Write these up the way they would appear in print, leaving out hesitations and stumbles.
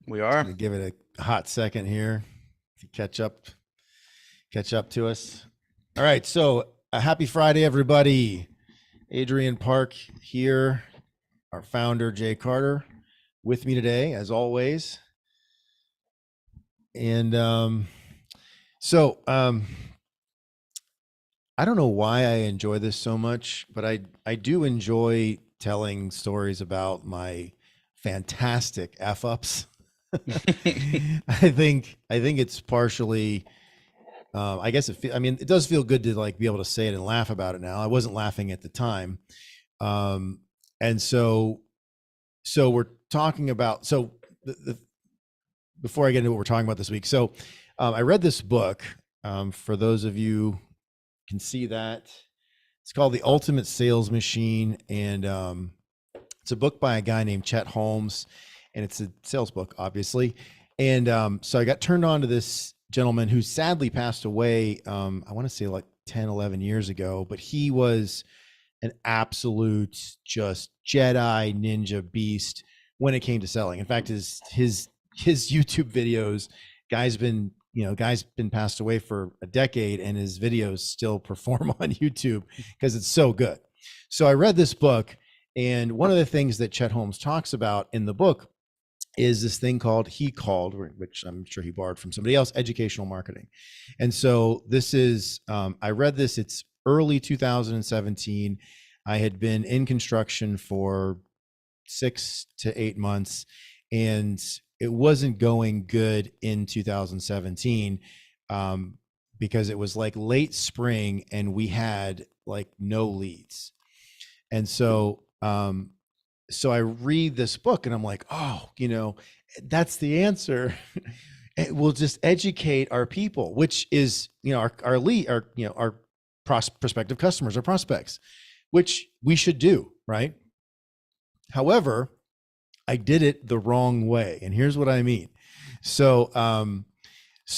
We Just are. gonna give it a hot second here to catch up to us. All right, so a happy Friday, everybody. Adrian Park here, our founder Jay Carter, with me today as always. And so I don't know why I enjoy this so much, but I do enjoy telling stories about my fantastic f ups. I think it's partially. I guess I mean, it does feel good to like be able to say it and laugh about it now. I wasn't laughing at the time, um, and so we're talking about the before I get into what we're talking about this week. So I read this book. For those of you can see that it's called The Ultimate Sales Machine, and it's a book by a guy named Chet Holmes, and it's a sales book, obviously. And so I got turned on to this gentleman who sadly passed away. I want to say like 10, 11 years ago, but he was an absolute just Jedi ninja beast when it came to selling. In fact, his YouTube videos, guy's been passed away for a decade, and his videos still perform on YouTube because it's so good. So I read this book, and one of the things that Chet Holmes talks about in the book is this thing called, which I'm sure he borrowed from somebody else, educational marketing. And so I read this, it's early 2017. I had been in construction for 6 to 8 months, and it wasn't going good in 2017, because it was like late spring and we had like no leads. And so I read this book and I'm like, oh, that's the answer. We'll just educate our people, which is, our lead, our prospective customers, our prospects, which we should do, right? However, I did it the wrong way. And here's what I mean. So I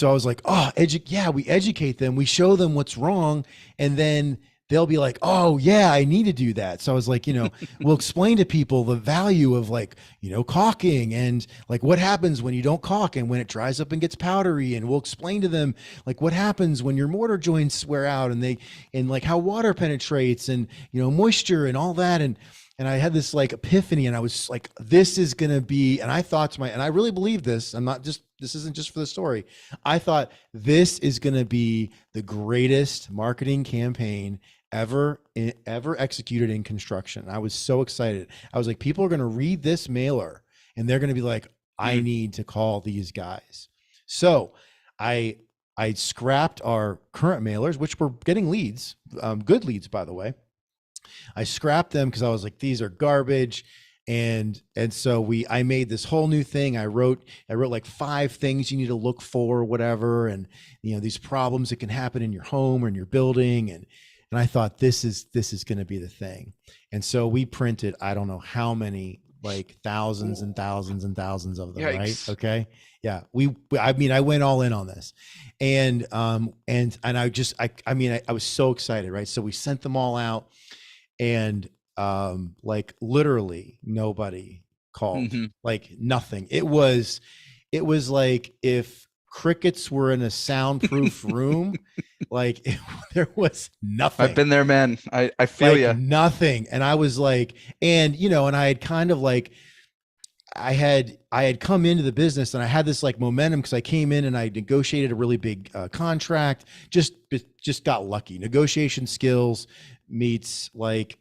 was like, oh, we educate them, we show them what's wrong, and then they'll be like, oh yeah, I need to do that. So I was like, we'll explain to people the value of like, caulking, and like what happens when you don't caulk and when it dries up and gets powdery. And we'll explain to them like what happens when your mortar joints wear out, and like how water penetrates, and, moisture and all that. And I had this like epiphany, and I was like, this is going to be, and I thought and I really believe this. This isn't just for the story. I thought this is going to be the greatest marketing campaign ever executed in construction. I was so excited. I was like, people are going to read this mailer and they're going to be like, I need to call these guys. So I scrapped our current mailers, which were getting leads, good leads, by the way. I scrapped them because I was like, these are garbage. And so I made this whole new thing. I wrote like 5 things you need to look for, whatever. And, these problems that can happen in your home or in your building. And I thought this is going to be the thing. And so we printed, I don't know how many, like thousands and thousands and thousands of them. Yikes. Right. Okay. Yeah. I went all in on this, and I was so excited. Right. So we sent them all out, and like literally nobody called. Like nothing. It was like if crickets were in a soundproof room. Like there was nothing. I've been there, man. I feel like you. Nothing. And I was like, and I had kind of like, I had come into the business, and I had this like momentum because I came in and I negotiated a really big contract. Just got lucky. Negotiation skills meets like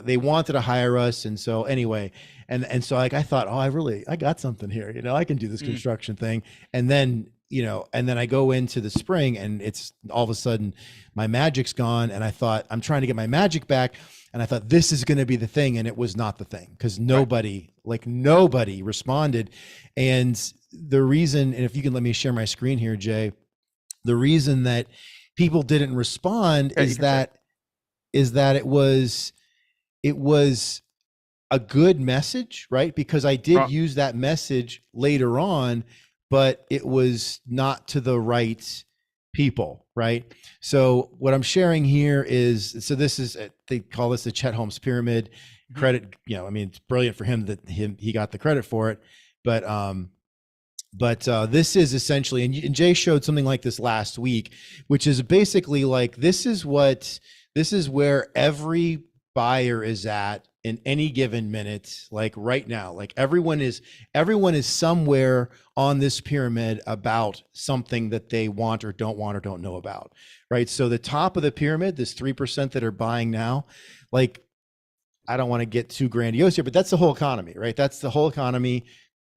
they wanted to hire us, and so anyway, and so like I thought, oh, I got something here. I can do this construction thing, and then I go into the spring, and it's all of a sudden my magic's gone, and I thought I'm trying to get my magic back. And I thought this is going to be the thing. And it was not the thing, because nobody responded. And the reason, and if you can let me share my screen here, Jay, the reason that people didn't respond is that it was a good message, right? Because I did use that message later on, but it was not to the right people, right? So what I'm sharing here is, they call this the Chet Holmes pyramid. Credit, it's brilliant for him that he got the credit for it. But But this is essentially, and Jay showed something like this last week, which is basically like, this is where every buyer is at in any given minute, like right now. Like everyone is somewhere on this pyramid about something that they want or don't know about, right? So the top of the pyramid, this 3% that are buying now, like, I don't want to get too grandiose here, but that's the whole economy, right? That's the whole economy.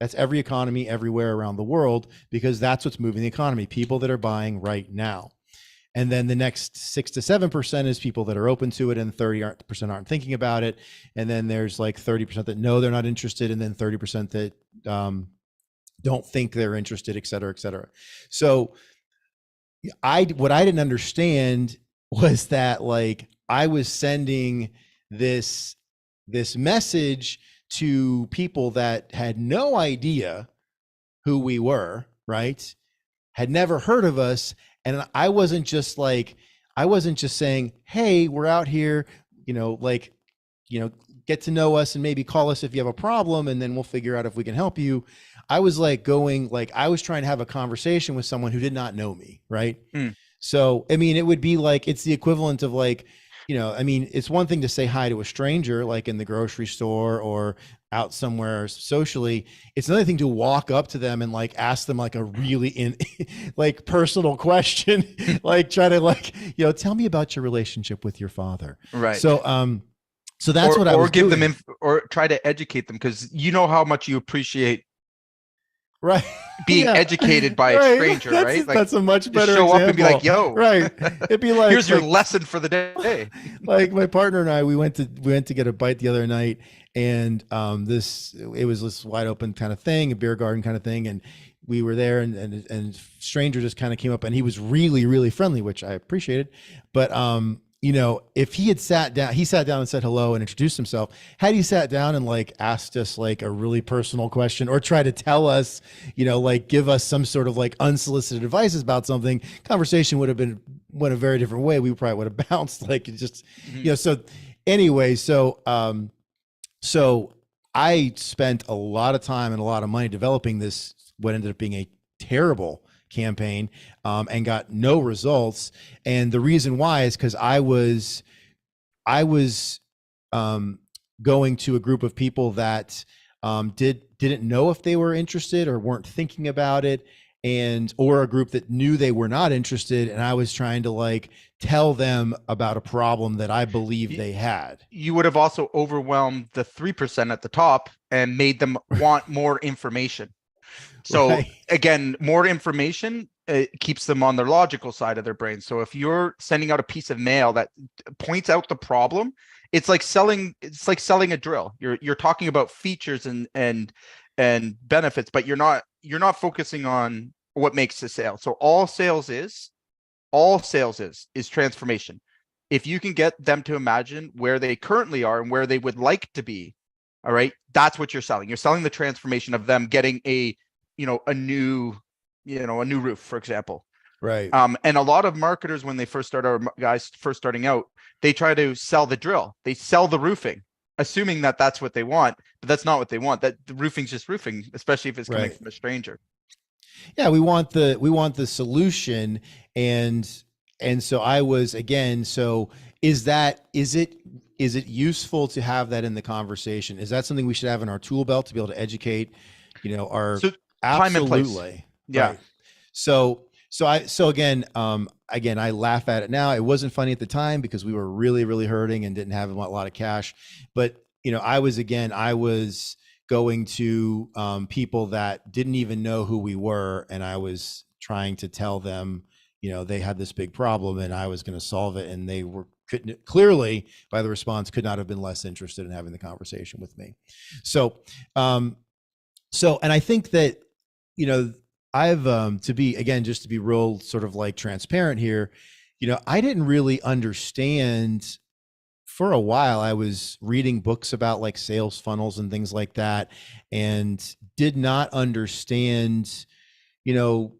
That's every economy everywhere around the world, because that's what's moving the economy, people that are buying right now. And then the next 6 to 7% is people that are open to it, and 30% aren't thinking about it. And then there's like 30% that know they're not interested, and then 30% that don't think they're interested, et cetera, et cetera. So what I didn't understand was that, like, I was sending this message to people that had no idea who we were, right? Had never heard of us. And I wasn't just saying, hey, we're out here, get to know us and maybe call us if you have a problem, and then we'll figure out if we can help you. I was like I was trying to have a conversation with someone who did not know me, right? Mm. So, I mean, it would be like, it's the equivalent of like, it's one thing to say hi to a stranger, like in the grocery store or out somewhere socially. It's another thing to walk up to them and like ask them like a really like personal question, like try to like, tell me about your relationship with your father. Right. So that's what I was give doing. them or try to educate them, because you know how much you appreciate right being educated by a stranger, right? Like, that's a much better show example. Up and be like, yo, right. It'd be like, here's your lesson for the day. Like my partner and I, we went to get a bite the other night, and it was this wide open kind of thing, a beer garden kind of thing, and we were there, and stranger just kind of came up, and he was really, really friendly, which I appreciated. But if he sat down and said hello and introduced himself. Had he sat down and like asked us like a really personal question, or try to tell us, like give us some sort of like unsolicited advice about something, conversation would have went a very different way. We probably would have bounced, like, it just, so anyway, so I spent a lot of time and a lot of money developing this, what ended up being a terrible campaign, and got no results. And the reason why is because I was going to a group of people that didn't know if they were interested or weren't thinking about it, or a group that knew they were not interested, and I was trying to like tell them about a problem that I believed they had. You would have also overwhelmed the 3% at the top and made them want more information. So right. Again, more information keeps them on their logical side of their brain. So if you're sending out a piece of mail that points out the problem, it's like selling a drill. You're talking about features and benefits, but you're not focusing on what makes the sale. So all sales is transformation. If you can get them to imagine where they currently are and where they would like to be, all right, that's what you're selling. You're selling the transformation of them getting a new roof, for example. Right. And a lot of marketers, when they first start, our guys first starting out, they try to sell the drill. They sell the roofing, assuming that that's what they want, but that's not what they want. That the roofing's just roofing, especially if it's coming from a stranger. Yeah, we want the solution, and so I was, again, so is it useful to have that in the conversation? Is that something we should have in our tool belt to be able to educate, our time and place? Absolutely. Yeah. Right. So again, I laugh at it now. It wasn't funny at the time because we were really, really hurting and didn't have a lot of cash. But, I was going to people that didn't even know who we were, and I was trying to tell them, they had this big problem and I was going to solve it. And they couldn't, clearly by the response, could not have been less interested in having the conversation with me. So, and I think that, I've, just to be real sort of like transparent here, I didn't really understand for a while. I was reading books about like sales funnels and things like that, and did not understand, even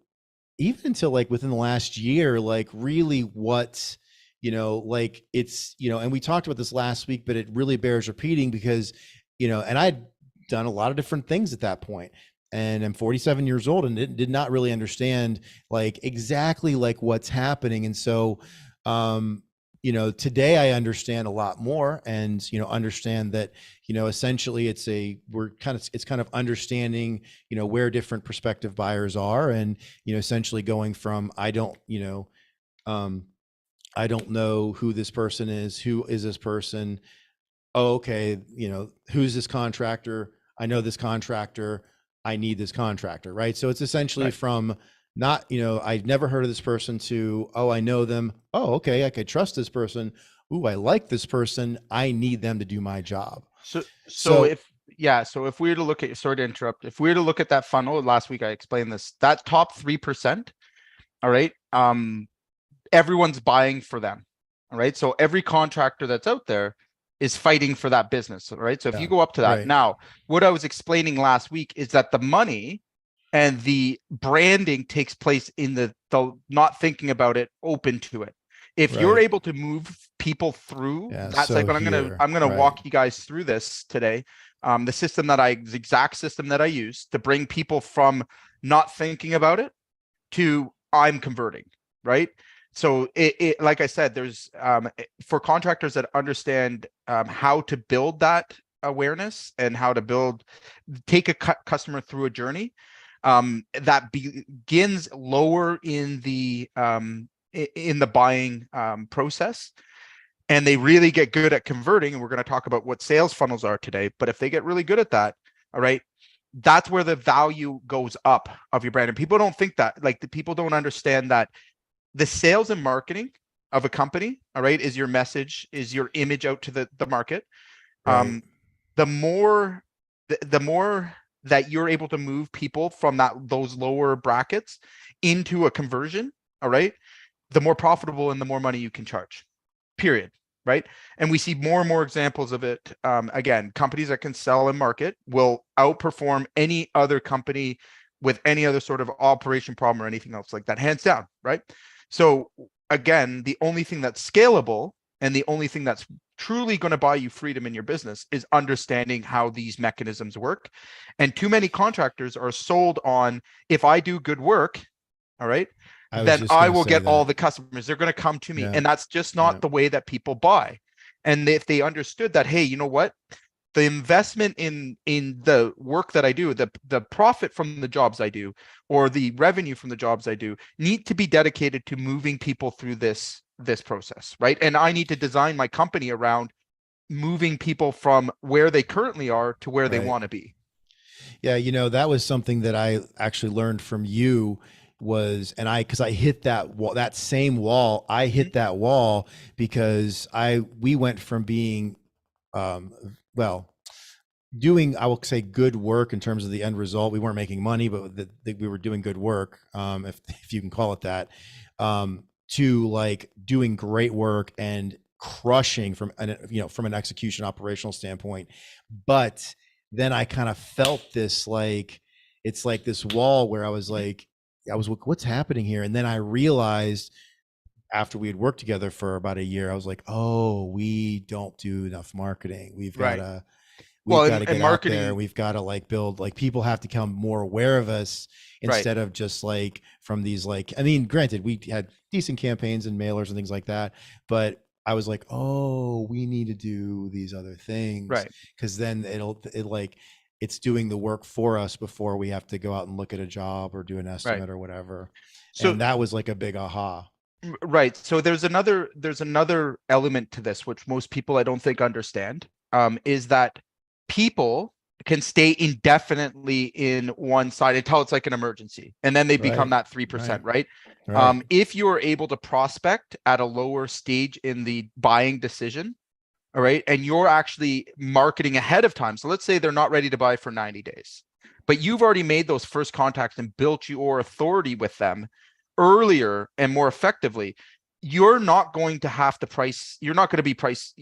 until like within the last year, like really what, like it's, and we talked about this last week, but it really bears repeating because, and I'd done a lot of different things at that point. and I'm 47 years old and did not really understand like exactly like what's happening. And so, today I understand a lot more, and, understand that, essentially it's kind of understanding, where different prospective buyers are, and, essentially going from, um, I don't know who this person is. Who is this person? Oh, okay. Who's this contractor? I know this contractor. I need this contractor, right? So it's essentially Right. from not, I've never heard of this person to, oh, I know them. Oh, okay. I could trust this person. Ooh, I like this person. I need them to do my job. So So if we were to look at, sorry to interrupt, if we were to look at that funnel, last week I explained this, that top 3%, all right, everyone's buying for them. All right. So every contractor that's out there is fighting for that business. All right. So if yeah, you go up to that right, now, what I was explaining last week is that the money and the branding takes place in the not thinking about it, open to it. If you're right. able to move people through Yeah. that So cycle, here, I'm gonna right, walk you guys through this today. The exact system that I use to bring people from not thinking about it to I'm converting, right? So like I said, there's for contractors that understand how to build that awareness and how to take a customer through a journey that begins lower in the buying process, and they really get good at converting. And we're going to talk about what sales funnels are today. But if they get really good at that, all right, that's where the value goes up of your brand. And people don't think that, like, the people don't understand that the sales and marketing of a company, all right, is your message, is your image out to the market. right. The more the more that you're able to move people from those lower brackets into a conversion, all right, the more profitable and the more money you can charge, period. Right. And we see more and more examples of it. Again, companies that can sell and market will outperform any other company with any other sort of operation problem or anything else like that, hands down. Right. So again, the only thing that's scalable and the only thing that's truly going to buy you freedom in your business is understanding how these mechanisms work. And too many contractors are sold on, if I do good work, all right, I was then just I going to will say get all that. the customers. They're going to come to me. Yeah. And that's just Yeah. not the way that people buy. And if they understood that, hey, you know what? The investment in the work that I do, the profit from the jobs I do, or the revenue from the jobs I do, need to be dedicated to moving people through this process, right? And I need to design my company around moving people from where they currently are to where they Right. want to be. Yeah, that was something that I actually learned from you because I hit that wall, that same wall. I hit that wall because we went from being, um, well, doing, I will say, good work in terms of the end result. We weren't making money, but we were doing good work, if you can call it that, to like doing great work and crushing from an execution operational standpoint. But then I kind of felt this, like, it's like this wall where I was like, what's happening here? And then I realized, after we had worked together for about a year, I was like, oh, we don't do enough marketing. Right. We've Well, got to and get out there, and marketing, we've got to like build, like, people have to become more aware of us, right. instead of just like from these, like, I mean, granted, we had decent campaigns and mailers and things like that, but I was like, oh, we need to do these other things, Right. because then it's doing the work for us before we have to go out and look at a job or do an Right. estimate or whatever. So And that was like a big aha. right. So there's another element to this, which most people I don't think understand, is that people can stay indefinitely in one side until it's like an emergency, and then they become Right. that Right. 3%, right? Right. If you're able to prospect at a lower stage in the buying decision, all right, and you're actually marketing ahead of time. So let's say they're not ready to buy for 90 days, but you've already made those first contacts and built your authority with them earlier and more effectively. You're not going to have to price, you're not going to be price,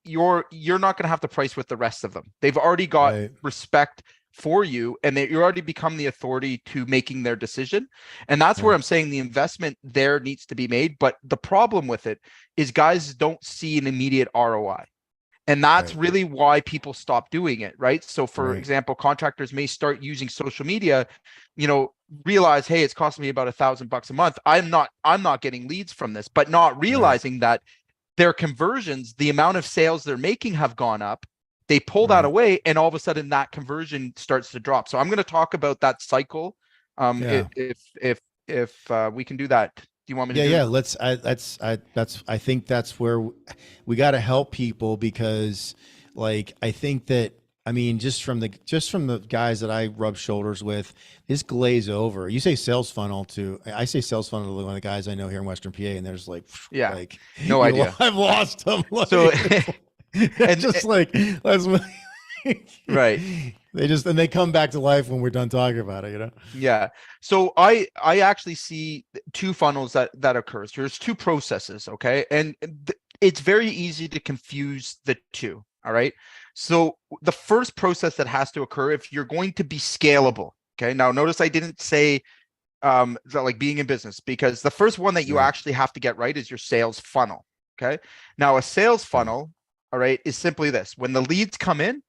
you're not going to have to price with the rest of them. They've already got Right. respect for you, and you already become the authority to making their decision. And that's where Yeah. I'm saying the investment there needs to be made. But the problem with it is guys don't see an immediate ROI. And that's Right. really why people stop doing it, right? So for Right. example, contractors may start using social media, realize, hey, it's costing me about $1,000 a month. I'm not getting leads from this, but not Right. realizing that their conversions, the amount of sales they're making have gone up. They pull that Right. away, and all of a sudden that conversion starts to drop. So I'm going to talk about that cycle. Yeah. If we can do that, do you want me to Yeah, do yeah. it? I think that's where we got to help people, because like, I think that, I mean, just from the guys that I rub shoulders with, this glaze over. You say sales funnel to, I say sales funnel to one of the guys I know here in Western PA, and there's like, Yeah, like, no idea. I've lost them. Like, So, it's and just like, that's right. they come back to life when we're done talking about it. Yeah. So I actually see two funnels that occurs. There's two processes, okay? And it's very easy to confuse the two, all right? So the first process that has to occur if you're going to be scalable, okay? Now notice I didn't say like being in business, because the first one that you Right. actually have to get right is your sales funnel, okay? Now a sales Okay. funnel, all right, is simply this. When the leads come in,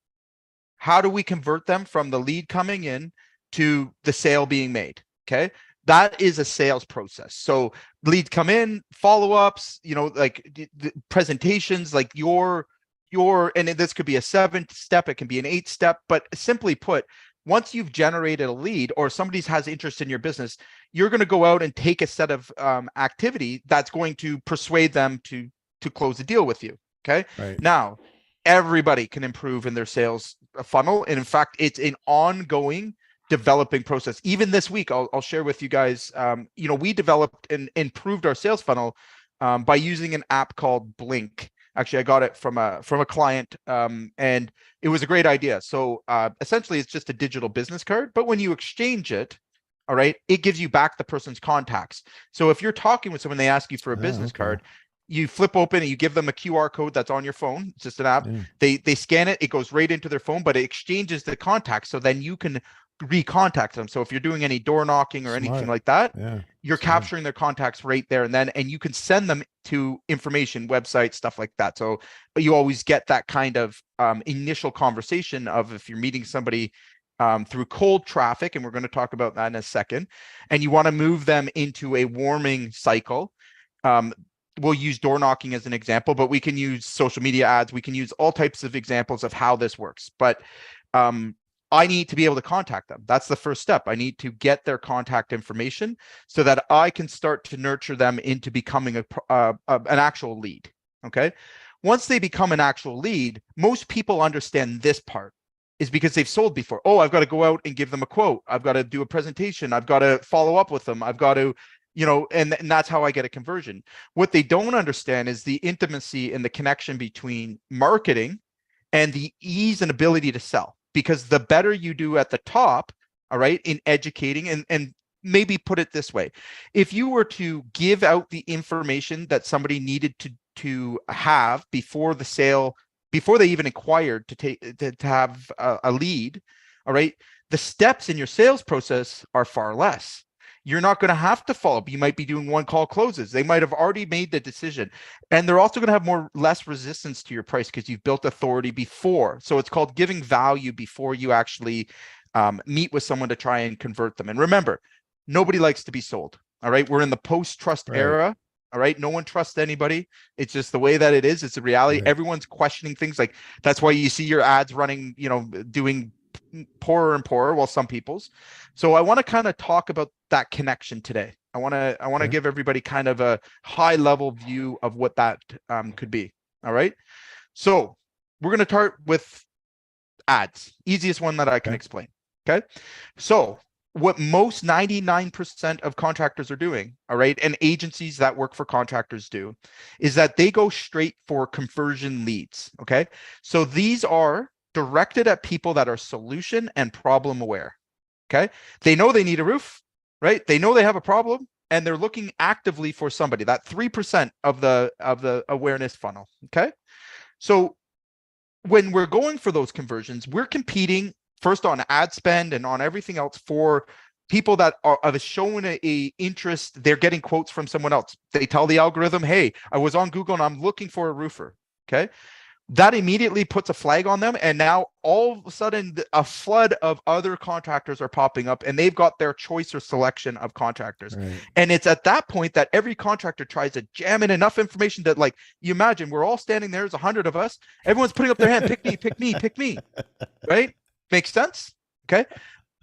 how do we convert them from the lead coming in to the sale being made? Okay. That is a sales process. So leads come in, follow-ups, like the presentations, like and this could be a 7-step, it can be an 8-step, but simply put, once you've generated a lead or somebody has interest in your business, you're going to go out and take a set of activity that's going to persuade them to close a deal with you. Okay. Right. Now, everybody can improve in their sales funnel. And in fact, it's an ongoing developing process. Even this week, I'll share with you guys, we developed and improved our sales funnel by using an app called Blink. Actually, I got it from a client, and it was a great idea. So essentially, it's just a digital business card, but when you exchange it, all right, it gives you back the person's contacts. So if you're talking with someone, they ask you for a Oh, business okay. card, you flip open and you give them a QR code that's on your phone. It's just an app. Yeah. They scan it, it goes right into their phone, but it exchanges the contacts. So then you can recontact them. So if you're doing any door knocking or anything Smart. like that, Yeah. you're Smart. capturing their contacts right there and then, and you can send them to information, websites, stuff like that. So, but you always get that kind of initial conversation of if you're meeting somebody through cold traffic, and we're going to talk about that in a second, and you want to move them into a warming cycle. We'll use door knocking as an example, but we can use social media ads. We can use all types of examples of how this works. But I need to be able to contact them. That's the first step. I need to get their contact information so that I can start to nurture them into becoming an actual lead. Okay. Once they become an actual lead, most people understand this part is because they've sold before. Oh, I've got to go out and give them a quote. I've got to do a presentation. I've got to follow up with them. I've got to, and that's how I get a conversion. What they don't understand is the intimacy and the connection between marketing and the ease and ability to sell. Because the better you do at the top, all right, in educating, and maybe put it this way, if you were to give out the information that somebody needed to have before the sale, before they even inquired to have a lead, all right, the steps in your sales process are far less. You're not going to have to follow up. You might be doing one call closes. They might have already made the decision. And they're also going to have less resistance to your price because you've built authority before. So it's called giving value before you actually meet with someone to try and convert them. And remember, nobody likes to be sold. All right. We're in the post-trust Right. era. All right. No one trusts anybody. It's just the way that it is. It's a reality. Right. Everyone's questioning things. Like that's why you see your ads running, doing poorer and poorer, well, some people's. So I want to kind of talk about that connection today. I want to Okay. give everybody kind of a high level view of what that could be. All right. So we're going to start with ads, easiest one that I can Okay. explain. Okay. So what most 99% of contractors are doing, all right, and agencies that work for contractors do, is that they go straight for conversion leads. Okay. So these are directed at people that are solution and problem aware. Okay. They know they need a roof, right? They know they have a problem and they're looking actively for somebody, that 3% of the awareness funnel. Okay. So when we're going for those conversions, we're competing first on ad spend and on everything else for people that are showing a interest. They're getting quotes from someone else. They tell the algorithm, hey, I was on Google and I'm looking for a roofer. Okay. that immediately puts a flag on them. And now all of a sudden a flood of other contractors are popping up, and they've got their choice or selection of contractors. Right. And it's at that point that every contractor tries to jam in enough information that, like, you imagine we're all standing there, there's 100 of us, everyone's putting up their hand, pick me, pick me, pick me, right? Makes sense? Okay.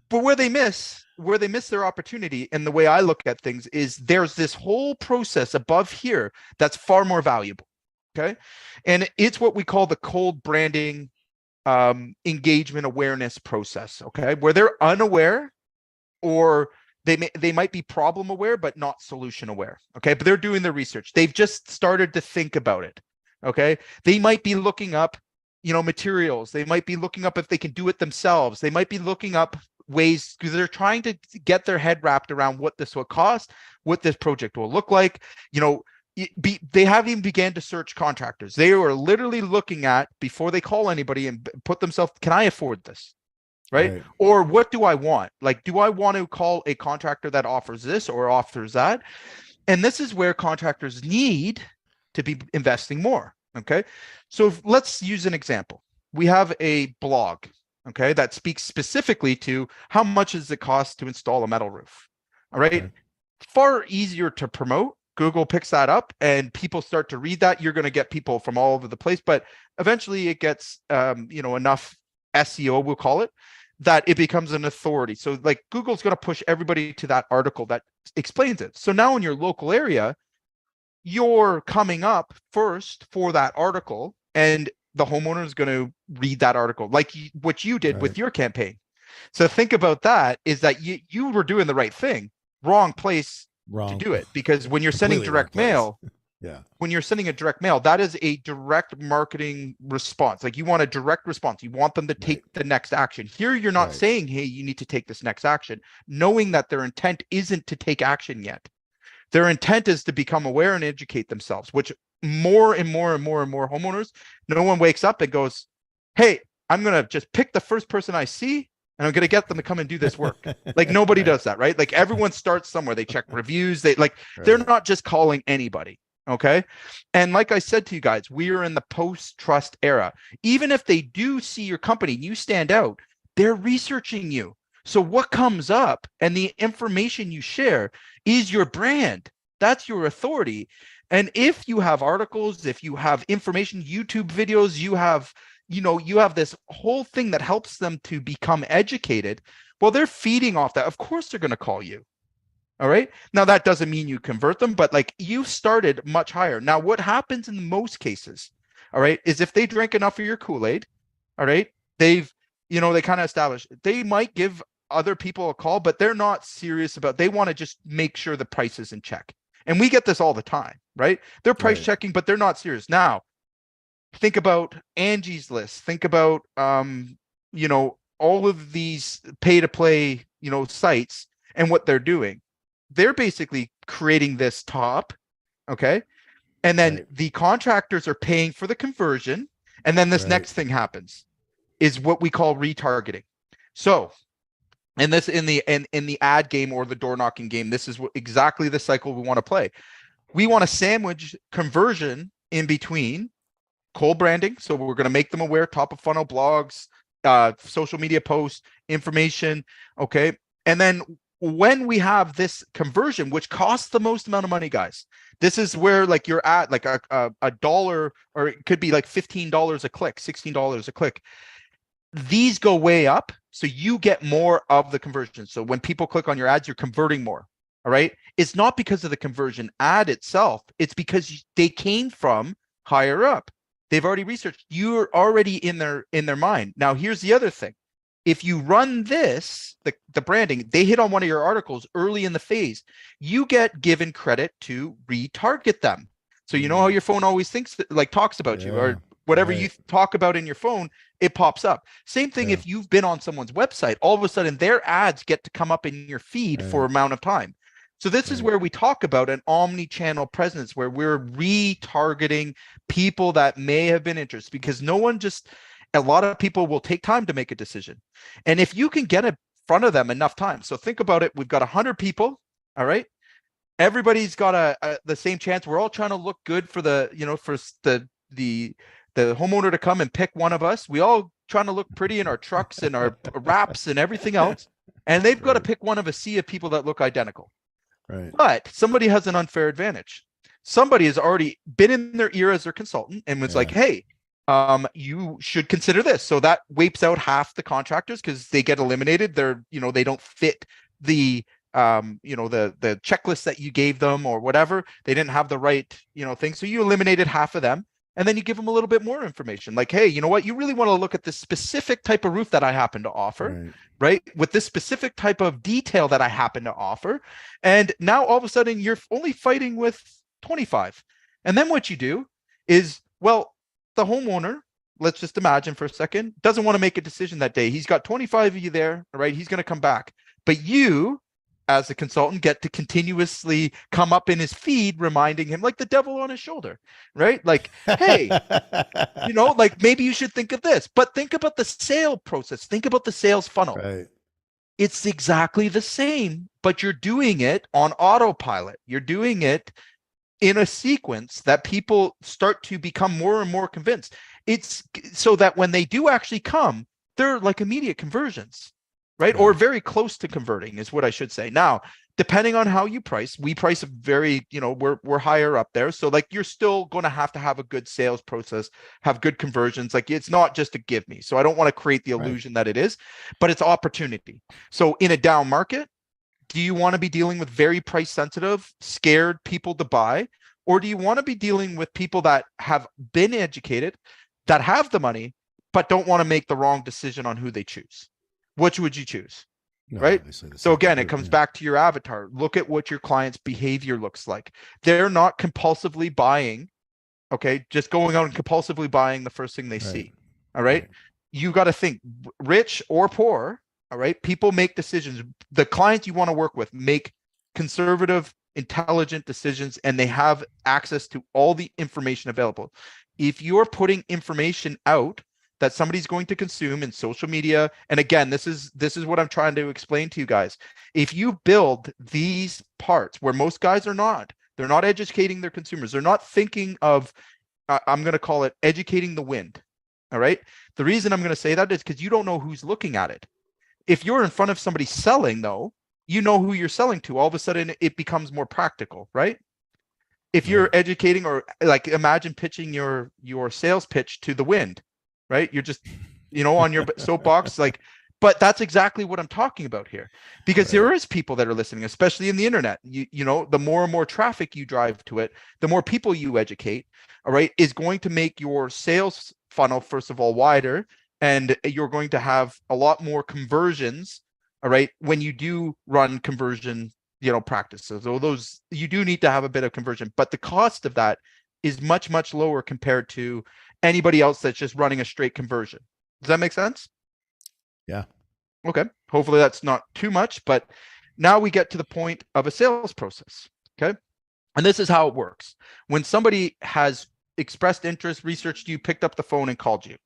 But where they miss their opportunity, and the way I look at things, is there's this whole process above here that's far more valuable. Okay. And it's what we call the cold branding engagement awareness process. Okay. Where they're unaware, or they might be problem aware, but not solution aware. Okay. But they're doing their research. They've just started to think about it. Okay. They might be looking up, materials. They might be looking up if they can do it themselves. They might be looking up ways, because they're trying to get their head wrapped around what this will cost, what this project will look like. They haven't even began to search contractors. They are literally looking at, before they call anybody, and put themselves, can I afford this? Right? Or what do I want? Like, do I want to call a contractor that offers this or offers that? And this is where contractors need to be investing more. Okay. So let's use an example. We have a blog, okay, that speaks specifically to how much does it cost to install a metal roof. All right. Okay. Far easier to promote. Google picks that up and people start to read that. You're going to get people from all over the place, but eventually it gets, enough SEO, we'll call it, that it becomes an authority. So like Google's going to push everybody to that article that explains it. So now in your local area, you're coming up first for that article, and the homeowner is going to read that article, like what you did with your campaign. So think about that, is that you were doing the right thing, wrong place to do it, because when you're sending direct mail, when you're sending a direct mail, that is a direct marketing response. Like, you want a direct response. You want them to take the next action. Here, you're not saying, hey, you need to take this next action, knowing that their intent isn't to take action yet. Their intent is to become aware and educate themselves, which more and more and more and more homeowners, no one wakes up and goes, hey, I'm going to just pick the first person I see, and I'm going to get them to come and do this work. Like, nobody does that, right? Like, everyone starts somewhere. They check reviews. They're not just calling anybody. Okay. And like I said to you guys, we are in the post-trust era. Even if they do see your company, you stand out, they're researching you. So what comes up and the information you share is your brand. That's your authority. And if you have articles, if you have information, YouTube videos, you have this whole thing that helps them to become educated, well, they're feeding off that. Of course, they're going to call you. All right. Now, that doesn't mean you convert them, but like, you started much higher. Now, what happens in most cases, all right, is if they drink enough of your Kool-Aid, all right, they kind of establish, they might give other people a call, but they're not serious about, they want to just make sure the price is in check. And we get this all the time, right? They're price checking, but they're not serious. Now, think about Angie's List. Think about, all of these pay to play, sites, and what they're doing. They're basically creating this top. Okay. And then the contractors are paying for the conversion. And then this next thing happens, is what we call retargeting. So, and this in the ad game or the door knocking game, this is exactly the cycle we want to play. We want to sandwich conversion in between cold branding. So we're going to make them aware, top of funnel blogs, social media posts, information. Okay. And then when we have this conversion, which costs the most amount of money, guys, this is where like you're at like a dollar, or it could be like $15 a click, $16 a click. These go way up. So you get more of the conversion. So when people click on your ads, you're converting more. All right. It's not because of the conversion ad itself. It's because they came from higher up. They've already researched. You're already in their mind. Now, here's the other thing. If you run this, the branding, they hit on one of your articles early in the phase, you get given credit to retarget them. So you know how your phone always talks about you, or whatever you talk about in your phone, it pops up. Same thing if you've been on someone's website, all of a sudden their ads get to come up in your feed for amount of time. So this is where we talk about an omni-channel presence, where we're retargeting people that may have been interested, because a lot of people will take time to make a decision. And if you can get in front of them enough time, so think about it, we've got 100 people, all right? Everybody's got the same chance. We're all trying to look good for the the homeowner to come and pick one of us. We all trying to look pretty in our trucks and our wraps and everything else. And they've got to pick one of a sea of people that look identical. Right. But somebody has an unfair advantage. Somebody has already been in their ear as their consultant and was like, hey, you should consider this. So that wipes out half the contractors because they get eliminated. They're, they don't fit the the checklist that you gave them or whatever. They didn't have the right, thing. So you eliminated half of them. And then you give them a little bit more information like, hey, you know what? You really want to look at this specific type of roof that I happen to offer, right? With this specific type of detail that I happen to offer. And now all of a sudden you're only fighting with 25. And then what you do is, well, the homeowner, let's just imagine for a second, doesn't want to make a decision that day. He's got 25 of you there, right? He's going to come back. But you, as a consultant, get to continuously come up in his feed, reminding him like the devil on his shoulder, right? Like, hey, like maybe you should think of this, but think about the sale process. Think about the sales funnel. Right. It's exactly the same, but you're doing it on autopilot. You're doing it in a sequence that people start to become more and more convinced. It's so that when they do actually come, they're like immediate conversions. Right? Or very close to converting is what I should say. Now, depending on how you price, we price a very, we're higher up there. So like you're still going to have a good sales process, have good conversions. Like it's not just a give me. So I don't want to create the illusion that it is, but it's opportunity. So in a down market, do you want to be dealing with very price sensitive, scared people to buy? Or do you want to be dealing with people that have been educated, that have the money, but don't want to make the wrong decision on who they choose? Which would you choose? Right? So again, it comes back to your avatar. Look at what your client's behavior looks like. They're not compulsively buying, okay? Just going out and compulsively buying the first thing they see. All right? You got to think rich or poor, all right? People make decisions. The clients you want to work with make conservative, intelligent decisions, and they have access to all the information available. If you're putting information out that somebody's going to consume in social media. And again, this is what I'm trying to explain to you guys. If you build these parts where most guys are not, they're not educating their consumers. They're not thinking of, I'm going to call it educating the wind. All right. The reason I'm going to say that is because you don't know who's looking at it. If you're in front of somebody selling though, you know who you're selling to. All of a sudden it becomes more practical, right? If you're educating, or like imagine pitching your sales pitch to the wind. Right? You're just, on your soapbox, like, but that's exactly what I'm talking about here, because there is people that are listening, especially in the internet. The more and more traffic you drive to it, the more people you educate, all right, is going to make your sales funnel, first of all, wider, and you're going to have a lot more conversions, all right, when you do run conversion, practices. So those, you do need to have a bit of conversion, but the cost of that is much, much lower compared to anybody else that's just running a straight conversion. Does that make sense? Yeah. Okay. Hopefully that's not too much, but now we get to the point of a sales process. Okay. And this is how it works. When somebody has expressed interest, researched you, picked up the phone and called you,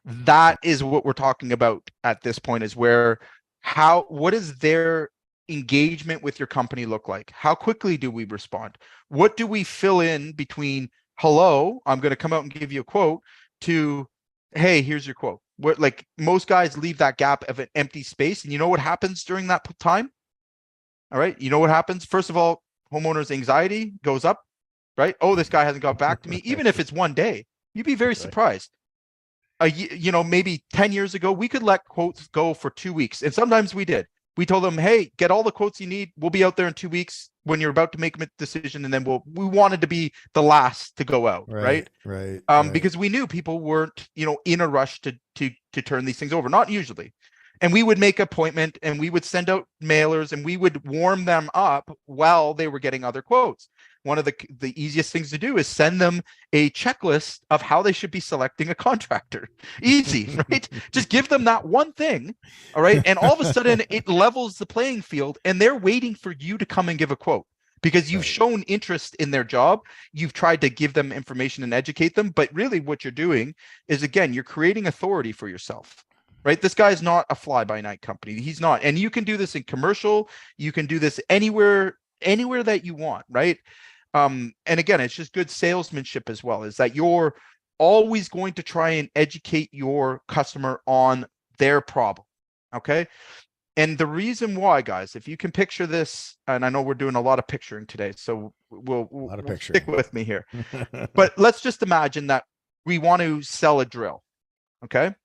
that is what we're talking about at this point, is what is their engagement with your company look like? How quickly do we respond? What do we fill in between, hello, I'm going to come out and give you a quote, to, hey, here's your quote? What, like most guys leave that gap of an empty space. And you know what happens during that time? All right. You know what happens? First of all, homeowners' anxiety goes up, right? Oh, this guy hasn't got back to me. Even if it's one day, you'd be very surprised. Maybe 10 years ago, we could let quotes go for 2 weeks. And sometimes we did. We told them, hey, get all the quotes you need. We'll be out there in 2 weeks when you're about to make a decision. And then we wanted to be the last to go out. Right. Because we knew people weren't, in a rush to turn these things over. Not usually. And we would make an appointment and we would send out mailers and we would warm them up while they were getting other quotes. One of the easiest things to do is send them a checklist of how they should be selecting a contractor. Easy, right? Just give them that one thing, all right? And all of a sudden it levels the playing field and they're waiting for you to come and give a quote because you've shown interest in their job. You've tried to give them information and educate them. But really what you're doing is, again, you're creating authority for yourself. Right? This guy is not a fly-by-night company. He's not. And you can do this in commercial. You can do this anywhere that you want, right? And again, it's just good salesmanship as well, is that you're always going to try and educate your customer on their problem. Okay. And the reason why, guys, if you can picture this, and I know we're doing a lot of picturing today, so we'll stick with me here. But let's just imagine that we want to sell a drill. Okay.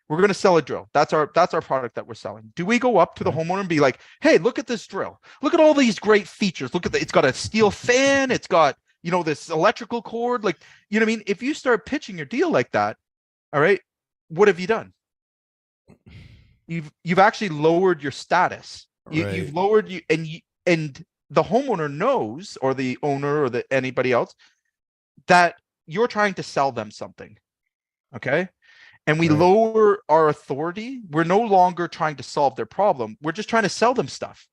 We're going to sell a drill. That's our product that we're selling. Do we go up to the homeowner and be like, hey, look at this drill. Look at all these great features. Look at it's got a steel fan. It's got, this electrical cord. Like, you know what I mean? If you start pitching your deal like that, all right, what have you done? You've actually lowered your status. You've lowered you, and the homeowner knows, or the owner, or anybody else, that you're trying to sell them something. Okay. And we lower our authority. We're no longer trying to solve their problem. We're just trying to sell them stuff.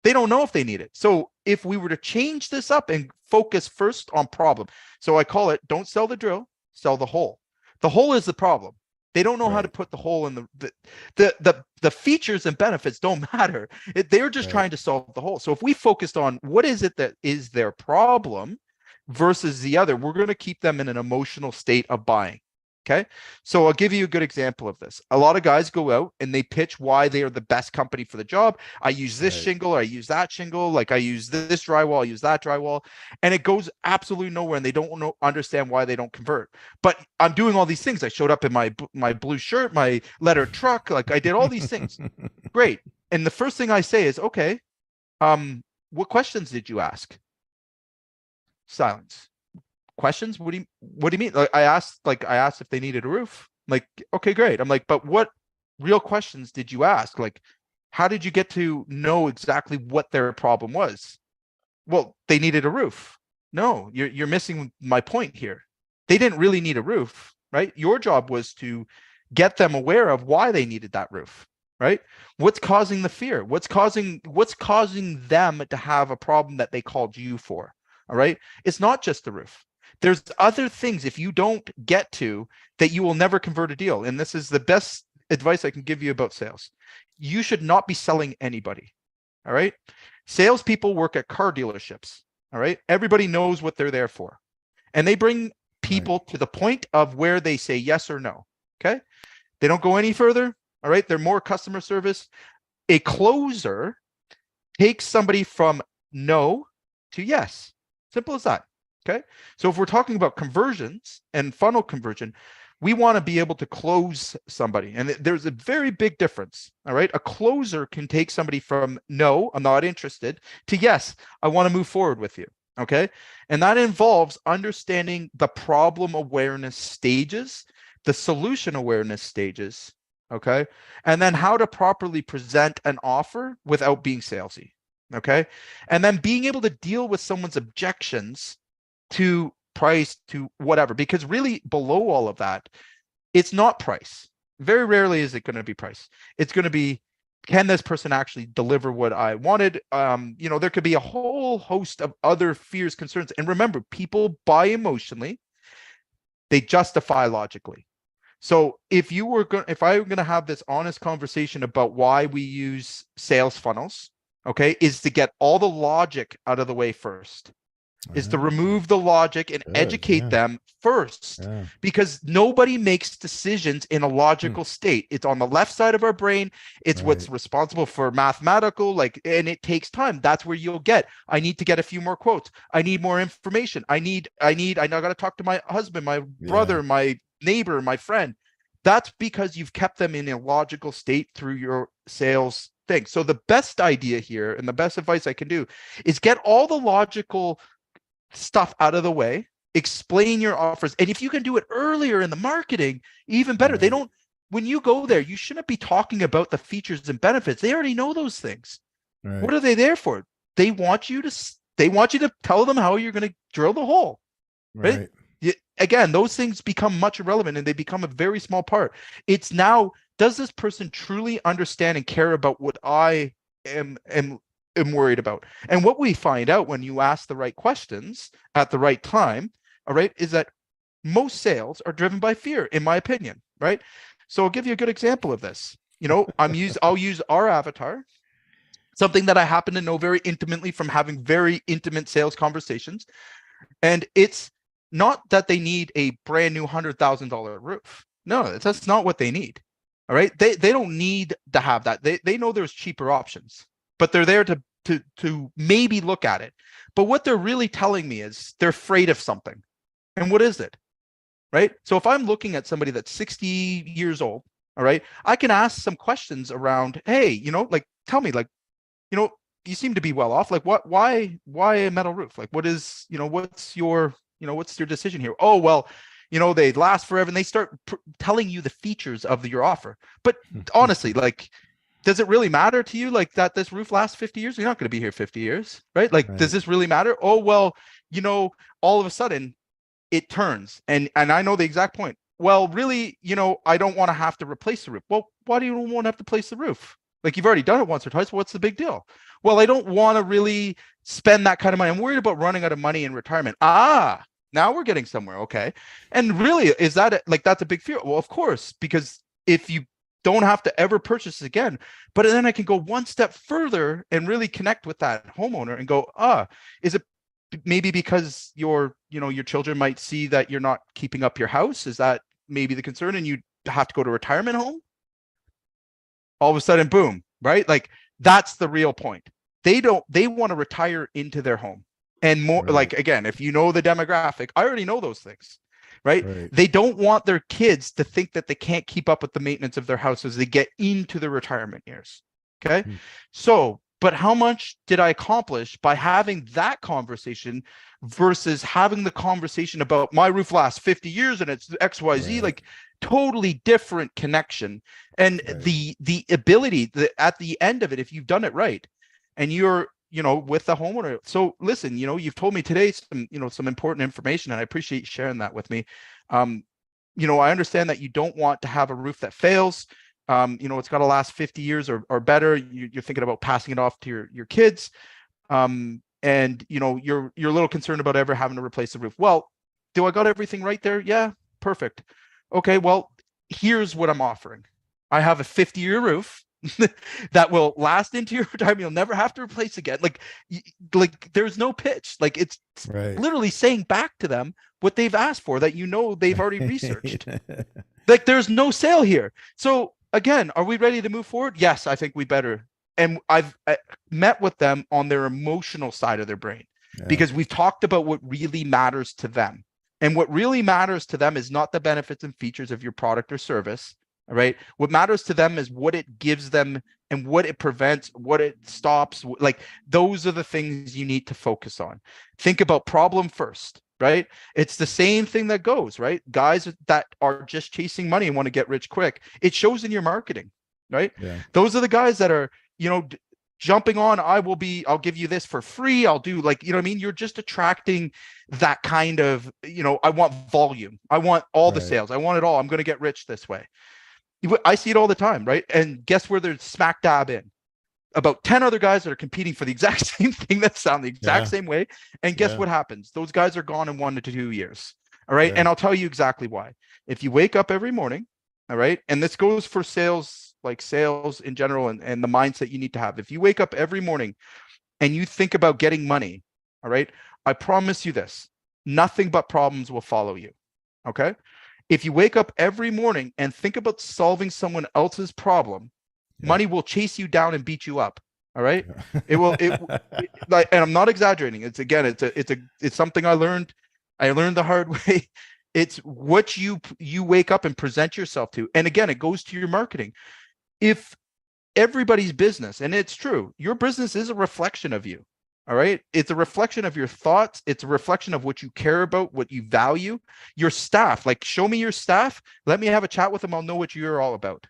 They don't know if they need it. So if we were to change this up and focus first on problem. So I call it, don't sell the drill, sell the hole. The hole is the problem. They don't know how to put the hole in the features and benefits don't matter. They're just trying to solve the hole. So if we focused on what is it that is their problem versus the other, we're going to keep them in an emotional state of buying. Okay. So I'll give you a good example of this. A lot of guys go out and they pitch why they are the best company for the job. I use this shingle, I use that shingle, like I use this drywall, I use that drywall, and it goes absolutely nowhere. And they don't understand why they don't convert. But I'm doing all these things. I showed up in my blue shirt, my leather truck, like I did all these things. Great. And the first thing I say is, okay, what questions did you ask? Silence. Questions? What do you mean? Like I asked if they needed a roof. Like, okay, great. I'm like, but what real questions did you ask? Like, how did you get to know exactly what their problem was? Well, they needed a roof. No, you're missing my point here. They didn't really need a roof, right? Your job was to get them aware of why they needed that roof, right? What's causing the fear? What's causing them to have a problem that they called you for? All right. It's not just the roof. There's other things, if you don't get to, that you will never convert a deal. And this is the best advice I can give you about sales. You should not be selling anybody. All right. Salespeople work at car dealerships. All right. Everybody knows what they're there for. And they bring people to the point of where they say yes or no. Okay. They don't go any further. All right. They're more customer service. A closer takes somebody from no to yes. Simple as that. Okay. So if we're talking about conversions and funnel conversion, we want to be able to close somebody. And there's a very big difference. All right. A closer can take somebody from no, I'm not interested, to yes, I want to move forward with you. Okay. And that involves understanding the problem awareness stages, the solution awareness stages. Okay. And then how to properly present an offer without being salesy. Okay. And then being able to deal with someone's objections to price, to whatever, because really below all of that, it's not price. Very rarely is it going to be price. It's going to be, can this person actually deliver what I wanted? There could be a whole host of other fears, concerns. And remember, people buy emotionally, they justify logically. So if I were going to have this honest conversation about why we use sales funnels, okay, is to get all the logic out of the way first. Is to remove the logic and educate them first, because nobody makes decisions in a logical state. It's on the left side of our brain. It's what's responsible for mathematical, and it takes time. That's where you'll get, I need to get a few more quotes. I need more information. I got to talk to my husband, my brother, my neighbor, my friend. That's because you've kept them in a logical state through your sales thing. So the best idea here, and the best advice I can do, is get all the logical stuff out of the way, explain your offers. And if you can do it earlier in the marketing, even better. When you go there, you shouldn't be talking about the features and benefits. They already know those things. What are they there for? They want you to tell them how you're going to drill the hole. Right? Again, those things become much irrelevant and they become a very small part. It's now, does this person truly understand and care about what I am worried about? And what we find out when you ask the right questions at the right time, all right, is that most sales are driven by fear, in my opinion, right? So I'll give you a good example of this. I'll use our avatar, something that I happen to know very intimately from having very intimate sales conversations. And it's Not that they need a brand new $100,000 roof. No, that's not what they need. All right. They don't need to have that. They know there's cheaper options, but they're there to maybe look at it. But what they're really telling me is they're afraid of something. And what is it? Right. So if I'm looking at somebody that's 60 years old, all right, I can ask some questions around, hey, like, tell me, like, you seem to be well off. Like, why a metal roof? Like, what's your decision here? Oh, well, they last forever, and they start telling you the features of your offer. But honestly, like, does it really matter to you, like, that this roof lasts 50 years? You're not going to be here 50 years, right? Like, does this really matter? Oh, well, all of a sudden it turns, and I know the exact point. Well, really, I don't want to have to replace the roof. Well, why do you want to have to replace the roof? Like, you've already done it once or twice. What's the big deal? Well, I don't want to really spend that kind of money. I'm worried about running out of money in retirement. Now we're getting somewhere. Okay. And really, is that like, that's a big fear? Well, of course, because if you don't have to ever purchase again, but then I can go one step further and really connect with that homeowner and go, is it maybe because your children might see that you're not keeping up your house? Is that maybe the concern, and you have to go to retirement home? All of a sudden, boom, right? Like, that's the real point. They want to retire into their home. And more, Right. like, again, if you know the demographic, I already know those things, right? Right. They don't want their kids to think that they can't keep up with the maintenance of their house as they get into the retirement years. Okay. So, but how much did I accomplish by having that conversation versus having the conversation about my roof lasts 50 years and it's XYZ? Right. Like, totally different connection. And Right. the ability that at the end of it, if you've done it right and you're with the homeowner. So listen, you've told me today some important information, and I appreciate you sharing that with me. I understand that you don't want to have a roof that fails. It's got to last 50 years or better. You're thinking about passing it off to your kids. And you're a little concerned about ever having to replace the roof. Well, do I got everything right there? Yeah, perfect. Okay, well, here's what I'm offering. I have a 50-year roof that will last into your retirement. You'll never have to replace again. Like there's no pitch. Like, it's Right. literally saying back to them what they've asked for, that they've already researched. Like, there's no sale here. So again, are we ready to move forward? Yes, I think we better. And I've met with them on their emotional side of their brain, because we've talked about what really matters to them. And what really matters to them is not the benefits and features of your product or service. All right. What matters to them is what it gives them and what it prevents, what it stops. Like, those are the things you need to focus on. Think about problem first, right? It's the same thing that goes, right? Guys that are just chasing money and want to get rich quick, it shows in your marketing, right? Yeah. Those are the guys that are, jumping on, I'll give you this for free. I'll do, like, what I mean? You're just attracting that kind of, I want volume. I want all the sales. I want it all. I'm going to get rich this way. I see it all the time, right? And guess where they're smack dab in? About 10 other guys that are competing for the exact same thing that sound the exact same way. And guess what happens? Those guys are gone in 1 to 2 years. All right. And I'll tell you exactly why. If you wake up every morning, all right, and this goes for sales, like sales in general, and the mindset you need to have. If you wake up every morning and you think about getting money, all right, I promise you this, nothing but problems will follow you. Okay. If you wake up every morning and think about solving someone else's problem, money will chase you down and beat you up. All right. It will, like, and I'm not exaggerating. It's something I learned the hard way. It's what you wake up and present yourself to. And again, it goes to your marketing. If everybody's business, and it's true, your business is a reflection of you. All right. It's a reflection of your thoughts. It's a reflection of what you care about, what you value. Your staff, like, show me your staff. Let me have a chat with them. I'll know what you're all about.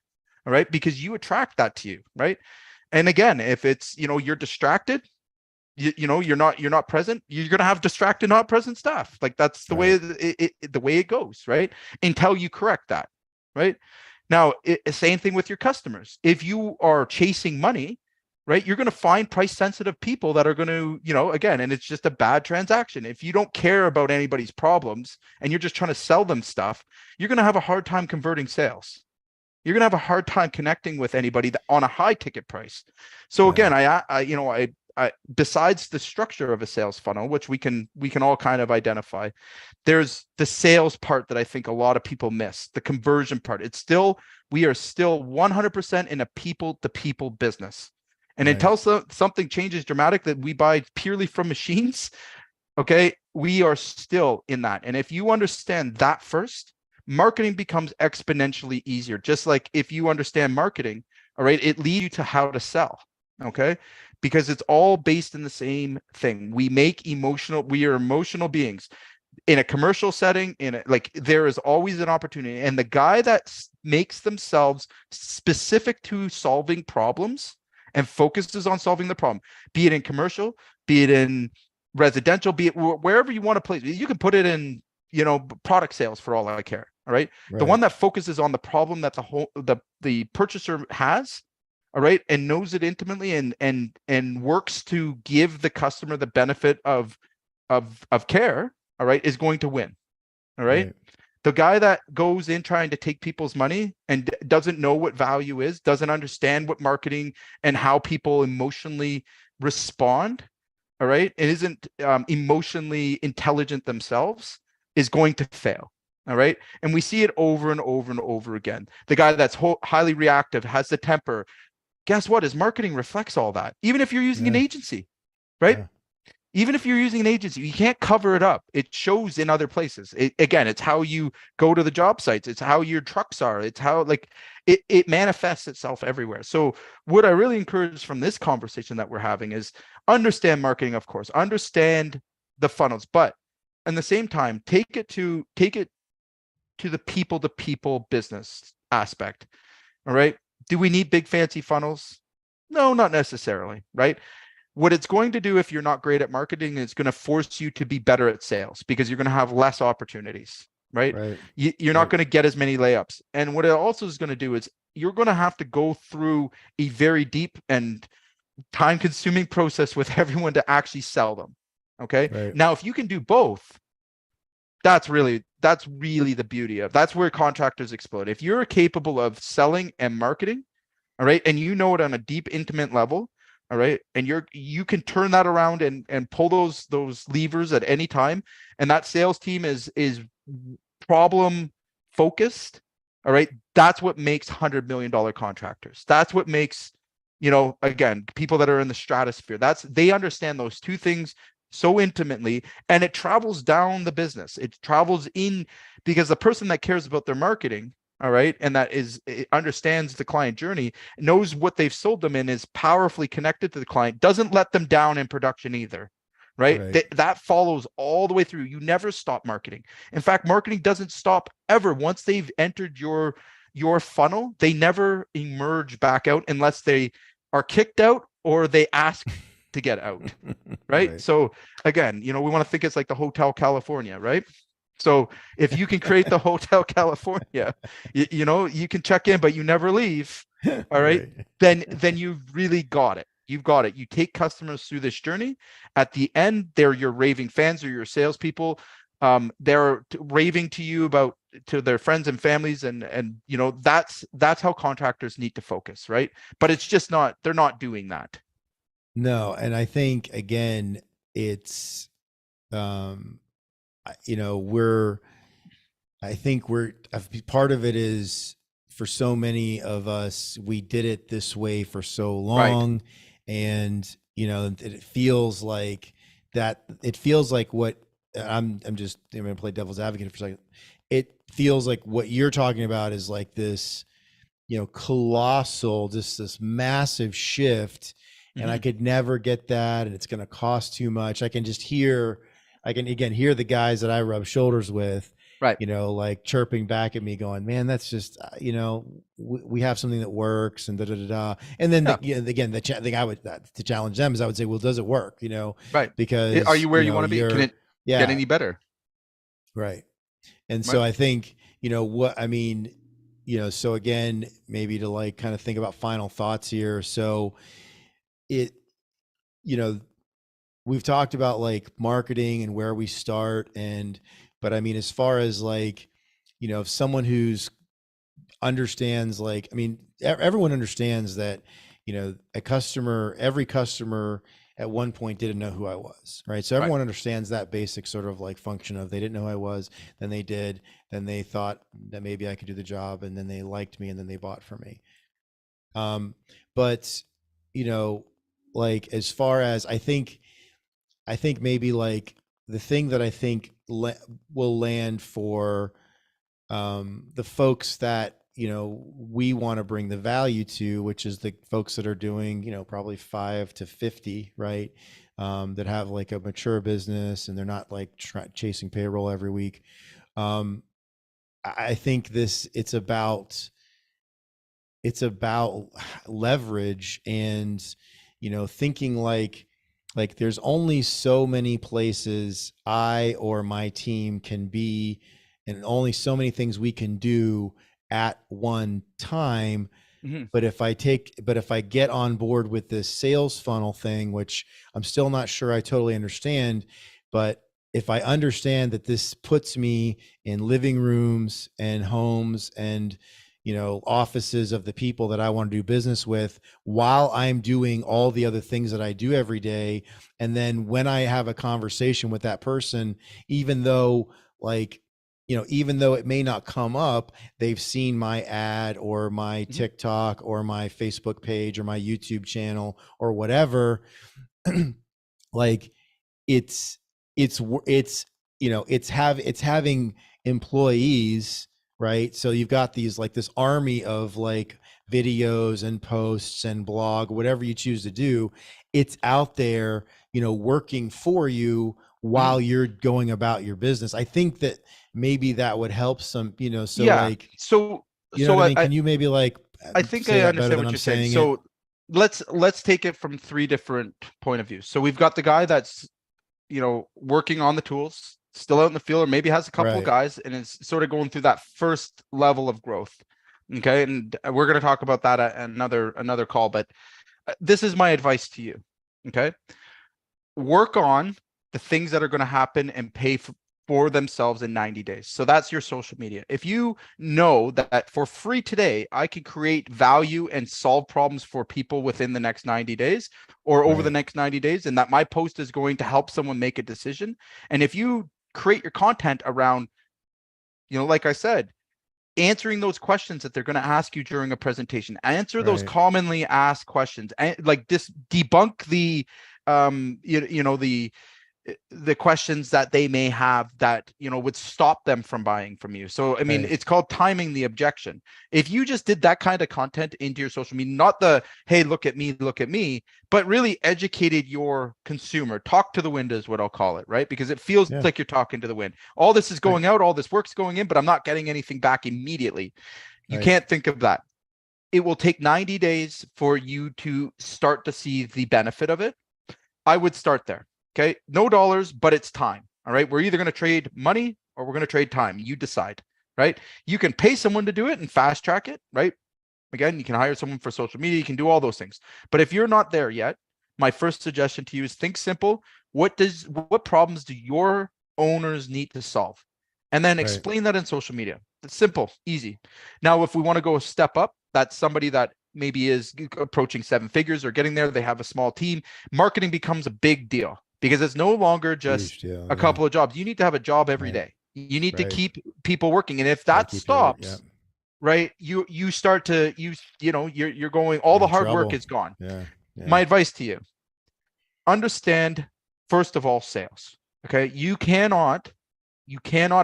All right. Because you attract that to you. Right. And again, if it's, you're distracted, you're not present, you're going to have distracted, not present staff. Like, that's the way the way it goes. Right. Until you correct that. Right. Now, same thing with your customers. If you are chasing money, right, you're going to find price sensitive people that are going to, again, and it's just a bad transaction. If you don't care about anybody's problems and you're just trying to sell them stuff, you're going to have a hard time converting sales. You're going to have a hard time connecting with anybody on a high ticket price. So again, I besides the structure of a sales funnel, which we can all kind of identify, there's the sales part that I think a lot of people miss, the conversion part. We are still 100% in a people to people business. And Right. until something changes dramatic that we buy purely from machines, okay, we are still in that. And if you understand that first, marketing becomes exponentially easier. Just like if you understand marketing, all right, it leads you to how to sell. Okay. Because it's all based in the same thing. We are emotional beings in a commercial setting, like there is always an opportunity. And the guy that makes themselves specific to solving problems and focuses on solving the problem, be it in commercial, be it in residential, be it wherever you want to place it. You can put it in, product sales for all I care. All right. The one that focuses on the problem that the purchaser has, all right, and knows it intimately and works to give the customer the benefit of care, all right, is going to win. All right. The guy that goes in trying to take people's money and doesn't know what value is, doesn't understand what marketing and how people emotionally respond, all right, and isn't emotionally intelligent themselves, is going to fail. All right. And we see it over and over and over again. The guy that's highly reactive, has the temper. Guess what? His marketing reflects all that. Even if you're using an agency, right? Yeah. Even if you're using an agency, you can't cover it up. It shows in other places. Again, it's how you go to the job sites. It's how your trucks are. It's how it manifests itself everywhere. So what I really encourage from this conversation that we're having is understand marketing, of course, understand the funnels, but at the same time, take it to the people to people business aspect. All right. Do we need big fancy funnels? No, not necessarily, right? What it's going to do if you're not great at marketing is going to force you to be better at sales because you're going to have less opportunities, right? You're not going to get as many layups. And what it also is going to do is you're going to have to go through a very deep and time-consuming process with everyone to actually sell them. Okay. Now, if you can do both, that's really the beauty of that's where contractors explode. If you're capable of selling and marketing, all right, and you know it on a deep, intimate level, all right, and you can turn that around and pull those levers at any time, and that sales team is problem focused, all right, that's what makes $100 million contractors. That's what makes, again, people that are in the stratosphere. They understand those two things so intimately, and it travels down the business. It travels in because the person that cares about their marketing, all right, and understands the client journey, knows what they've sold them in, is powerfully connected to the client, doesn't let them down in production either, right? That follows all the way through. You never stop marketing. In fact, marketing doesn't stop ever. Once they've entered your funnel, they never emerge back out unless they are kicked out or they ask to get out, right? So again, we want to think it's like the Hotel California, right? So if you can create the Hotel California, you can check in, but you never leave. All right. Then you've really got it. You've got it. You take customers through this journey. At the end, they're your raving fans or your salespeople. They're raving to you to their friends and families. And that's how contractors need to focus. Right. But it's just they're not doing that. No. And I think, again, it's, I think part of it is for so many of us, we did it this way for so long. And, it feels like what I'm going to play devil's advocate for a second. It feels like what you're talking about is like this, colossal, just this massive shift. And I could never get that. And it's going to cost too much. I can hear the guys that I rub shoulders with, like chirping back at me going, man, that's just, we have something that works and da, da, da, da. And then the thing I would, to challenge them is I would say, well, does it work? Because are you where you want to be? Can it get any better? Right. And so I think, so again, maybe to like kind of think about final thoughts here. So we've talked about like marketing and where we start. But I mean, as far as like, if someone who's understands, everyone understands that, every customer at one point didn't know who I was, right? So Right. everyone understands that basic sort of like function of they didn't know who I was, then they did, then they thought that maybe I could do the job, and then they liked me, and then they bought from me. But you know, like as far as I think maybe like the thing that I think will land for the folks that we want to bring the value to, which is the folks that are doing probably 5 to 50, right? That have like a mature business and they're not like chasing payroll every week. I think it's about leverage and thinking like there's only so many places I or my team can be, and only so many things we can do at one time. Mm-hmm. But if I get on board with this sales funnel thing, which I'm still not sure I totally understand, but if I understand that this puts me in living rooms and homes and offices of the people that I want to do business with while I'm doing all the other things that I do every day, and then when I have a conversation with that person, even though like even though it may not come up, they've seen my ad or my Mm-hmm. TikTok or my Facebook page or my YouTube channel or whatever. Like it's it's having employees, right? So you've got these like this army of like videos and posts and blog, whatever you choose to do. It's out there, working for you Mm-hmm. while you're going about your business. I think that maybe that would help some, so Yeah. like, So you know so what I I, mean? I Can you maybe like I think say I that better understand than what I'm you're saying. saying it? So let's take it from three different point of views. So we've got the guy that's working on the tools, still out in the field, or maybe has a couple of Right. guys and is sort of going through that first level of growth. Okay. And we're going to talk about that at another call, but this is my advice to you. Okay. Work on the things that are going to happen and pay for themselves in 90 days. So that's your social media. If you know that for free today, I can create value and solve problems for people within the next 90 days or over the Right. next 90 days, and that my post is going to help someone make a decision. And if you create your content around, like I said, answering those questions that they're going to ask you during a presentation, answer those Right. commonly asked questions, and like this debunk the the questions that they may have that would stop them from buying from you. So I mean, Right. it's called timing the objection. If you just did that kind of content into your social media, not the hey look at me, but really educated your consumer, talk to the wind is what I'll call it, right? Because it feels Yeah. like you're talking to the wind. All this is Right. going out, all this work's going in, but I'm not getting anything back immediately. You Right. can't think of that. It will take 90 days for you to start to see the benefit of it. I would start there. Okay. No dollars, but it's time. All right. We're either going to trade money or we're going to trade time. You decide. Right. You can pay someone to do it and fast track it. Right. Again, you can hire someone for social media. You can do all those things. But if you're not there yet, my first suggestion to you is think simple. What problems do your owners need to solve? And then Right. explain that in social media. It's simple, easy. Now, if we want to go a step up, that's somebody that maybe is approaching 7 figures or getting there. They have a small team. Marketing becomes a big deal because it's no longer just Huge deal. a Yeah. couple of jobs. You need to have a job every Right. day. You need to Right. keep people working. And if Got to that keep your, yeah. stops, right, you start to you're going, all You're the in hard work trouble. is gone. Yeah. Yeah. My advice to you, understand first of all sales. Okay. You cannot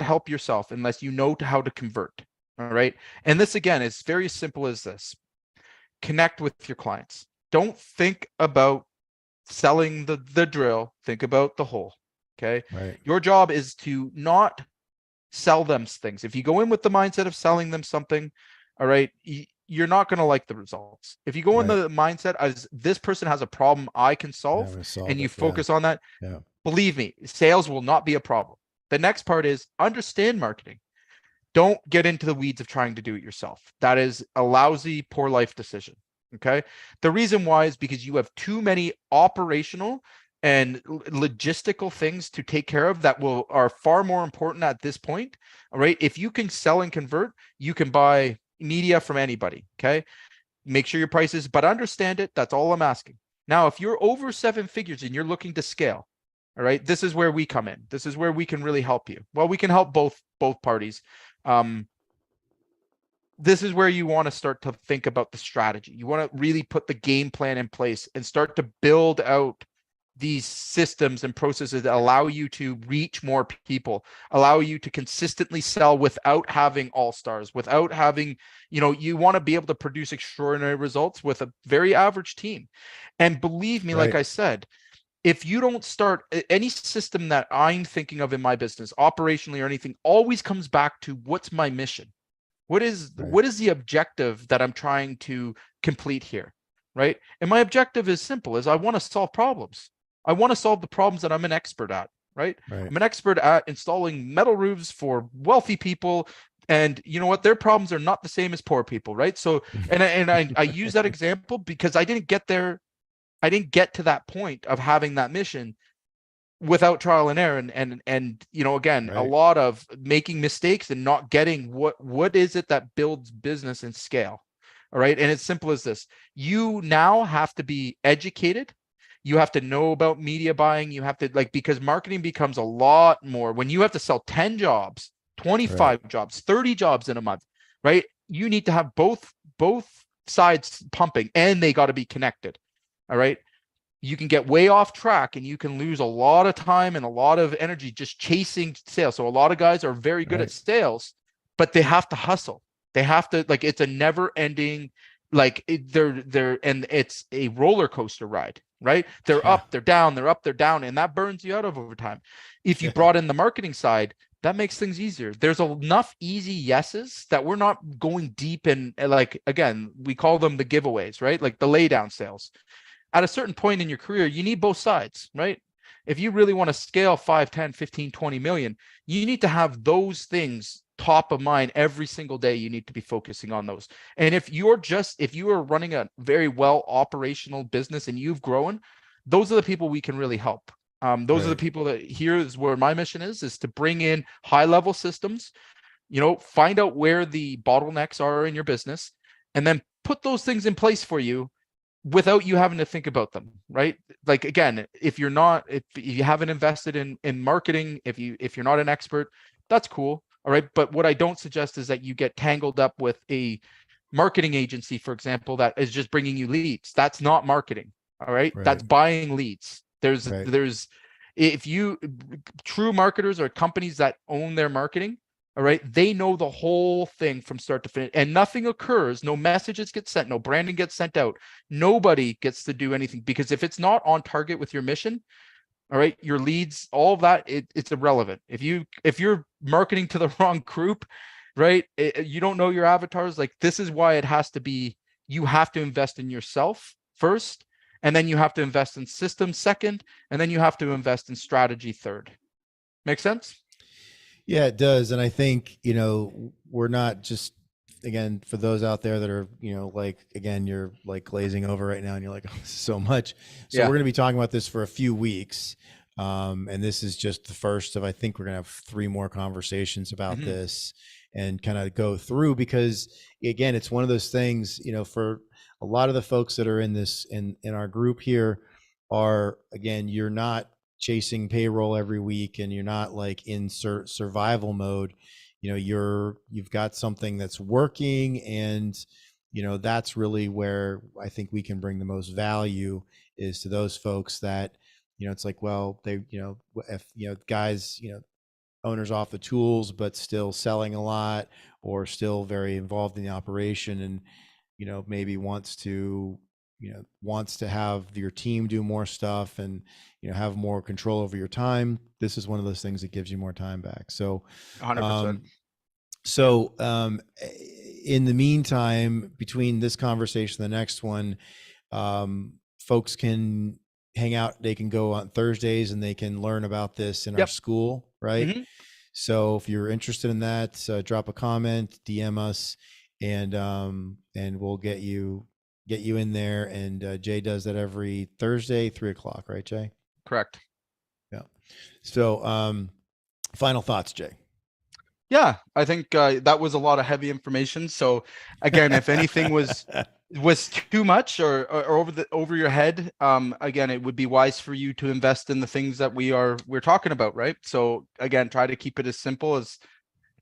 help yourself unless you know how to convert. All right. And this again is very simple as this. Connect with your clients. Don't think about selling the drill, think about the hole. Okay. Right. Your job is to not sell them things. If you go in with the mindset of selling them something, all right, you're not going to like the results. If you go in Right. the mindset as this person has a problem I can And I'm solve going to solve and you it. Yeah. focus on that, Yeah. believe me, sales will not be a problem. The next part is understand marketing. Don't get into the weeds of trying to do it yourself. That is a lousy, poor life decision. Okay. The reason why is because you have too many operational and logistical things to take care of that are far more important at this point. All right. If you can sell and convert, you can buy media from anybody. Okay. Make sure your prices, but understand it. That's all I'm asking. Now, if you're over 7 figures and you're looking to scale, all right, this is where we come in. This is where we can really help you. Well, we can help both parties. This is where you want to start to think about the strategy. You want to really put the game plan in place and start to build out these systems and processes that allow you to reach more people, allow you to consistently sell without having all stars, without having, you want to be able to produce extraordinary results with a very average team. And believe me, like I said, if you don't start any system that I'm thinking of in my business, operationally or anything, always comes back to what's my mission? What is the objective that I'm trying to complete here, right? And my objective is simple: is I want to solve problems. I want to solve the problems that I'm an expert at, right? I'm an expert at installing metal roofs for wealthy people, and you know what? Their problems are not the same as poor people, right? So, and I use that example because I didn't get there. I didn't get to that point of having that mission without trial and error, and again, a lot of making mistakes and not getting what is it that builds business and scale. All right. And it's simple as this: you now have to be educated. You have to know about media buying. You have to, because marketing becomes a lot more when you have to sell 10 jobs, 25 jobs, 30 jobs in a month, right? You need to have both sides pumping, and they got to be connected. All right. You can get way off track and you can lose a lot of time and a lot of energy just chasing sales. So a lot of guys are very good at sales, but they have to hustle. They have to, it's a never ending, and it's a roller coaster ride, right? They're up, they're down, they're up, they're down, and that burns you out over time. If you brought in the marketing side, that makes things easier. There's enough easy yeses that we're not going deep in, again, we call them the giveaways, right? Like the lay down sales. At a certain point in your career, you need both sides, right? If you really want to scale 5, 10, 15, 20 million, you need to have those things top of mind every single day. You need to be focusing on those. And if you are running a very well operational business and you've grown, those are the people we can really help. Those are the people that, here is where my mission is to bring in high level systems, find out where the bottlenecks are in your business, and then put those things in place for you without you having to think about them, right? Like, again, if you haven't invested in marketing, if you're not an expert, that's cool. All right. But what I don't suggest is that you get tangled up with a marketing agency, for example, that is just bringing you leads. That's not marketing. All right. That's buying leads. True marketers are companies that own their marketing. All right. They know the whole thing from start to finish, and nothing occurs. No messages get sent. No branding gets sent out. Nobody gets to do anything, because if it's not on target with your mission, all right, your leads, all of that, it's irrelevant. If you're marketing to the wrong group, right? You don't know your avatars. This is why it has to be, you have to invest in yourself first, and then you have to invest in systems second, and then you have to invest in strategy third. Make sense? Yeah, it does. And I think, we're not just, again, for those out there that are, again, you're glazing over right now and you're like, oh, this is so much. So we're going to be talking about this for a few weeks. And this is just the first of, I think we're going to have 3 more conversations about this and kind of go through, because again, it's one of those things, for a lot of the folks that are in this, in our group here are, again, you're not chasing payroll every week and you're not in survival mode. You've got something that's working, and that's really where I think we can bring the most value, is to those folks that it's like, well, they if guys, owners off the tools but still selling a lot, or still very involved in the operation, and maybe wants to have your team do more stuff and have more control over your time. This is one of those things that gives you more time back. So 100%. In the meantime, between this conversation and the next one, folks can hang out. They can go on Thursdays and they can learn about this in our school, right? So if you're interested in that, drop a comment, DM us, and we'll get you in there. And Jay does that every Thursday, 3:00, right, Jay? Correct. Yeah. So final thoughts, Jay. Yeah, I think that was a lot of heavy information. So again, if anything was too much or over your head, again, it would be wise for you to invest in the things that we're talking about, right? So again, try to keep it as simple, as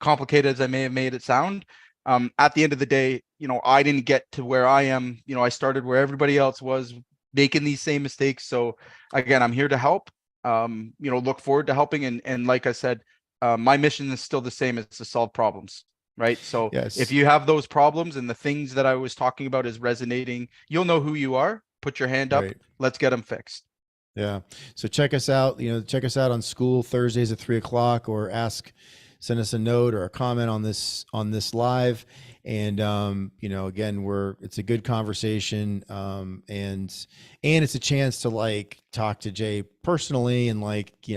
complicated as I may have made it sound. At the end of the day, I didn't get to where I am. I started where everybody else was, making these same mistakes. So again, I'm here to help. Look forward to helping. And like I said, my mission is still the same. It's to solve problems, right? So if Yes. you have those problems and the things that I was talking about is resonating, you'll know who you are. Put your hand up. Right. Let's get them fixed. Yeah. So check us out. Check us out on School Thursdays at 3 o'clock, or send us a note or a comment on this live. And again, it's a good conversation. And it's a chance to like talk to Jay personally and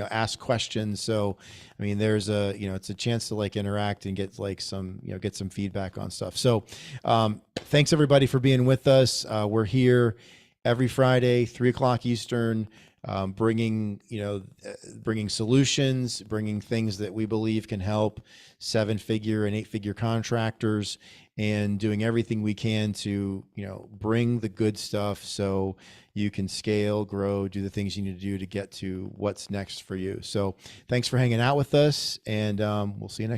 ask questions. So, I mean, it's a chance to like interact and get like get some feedback on stuff. So, thanks everybody for being with us. We're here every Friday, 3 o'clock Eastern, bringing solutions, bringing things that we believe can help 7-figure and 8-figure contractors, and doing everything we can to bring the good stuff so you can scale, grow, do the things you need to do to get to what's next for you. So thanks for hanging out with us, and we'll see you next